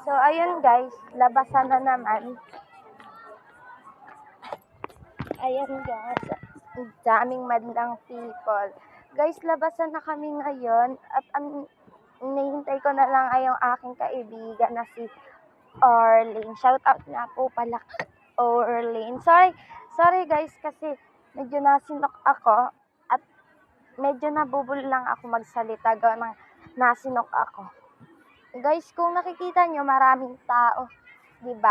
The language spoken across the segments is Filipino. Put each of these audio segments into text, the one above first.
So, ayun guys, labasan na naman. Ayan guys, daming madlang people. Guys, labasan na kami ngayon at hinihintay ko na lang ay yung aking kaibigan na si Orlene. Shout out nga po pala Orlene. Sorry guys kasi medyo nasinok ako at medyo nabubul lang ako magsalita gawa ng nasinok ako. Guys, kung nakikita nyo maraming tao, 'di ba?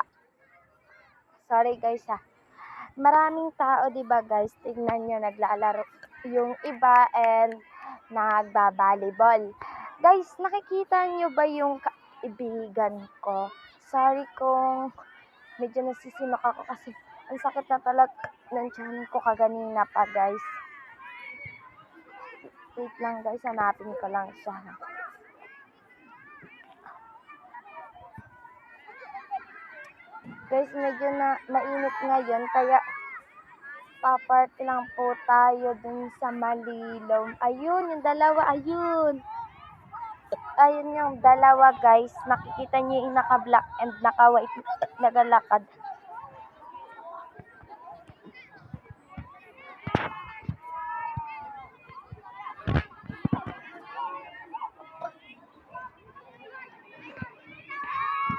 Sorry guys ha. Maraming tao, 'di ba guys? Tingnan nyo, naglalaro yung iba and nagba-volleyball. Guys, nakikita nyo ba yung kaibigan ko? Sorry kung medyo nasisinok ako kasi ang sakit na talaga ng tiyan ko kaganina pa guys. Wait lang guys, hanapin ko lang siya. Guys, medyo mainit ngayon kaya paparty lang po tayo dun sa Malilom. Ayun, yung dalawa, ayun. Ayun yung dalawa guys. Nakikita niyo yung naka-black and naka-white nagalakad.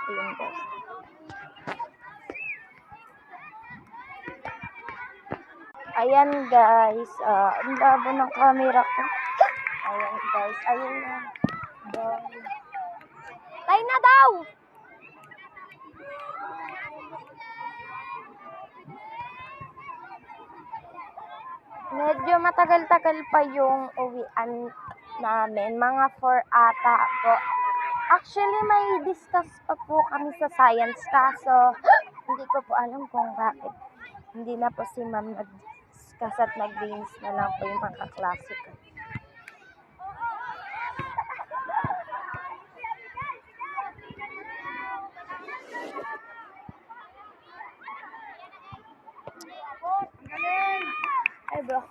Ayun guys. Ayan guys. Ang labo ng camera ko. Ayan guys. Ayun na. Tayo na daw! Medyo matagal-tagal pa yung uwian namin. Mga 4 ata po. Actually, may discuss pa po kami sa science kaso hindi ko po alam kung bakit. Hindi na po si ma'am nag-discuss at nag-games na lang po yung mga kaklase ko. Ay bro,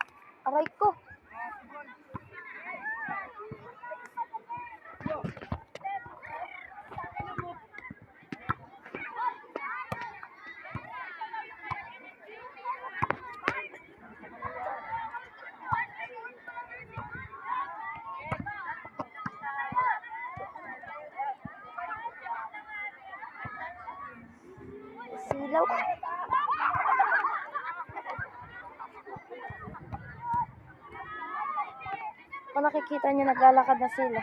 aray ko. Silaw. Kung nakikita nyo, naglalakad na sila.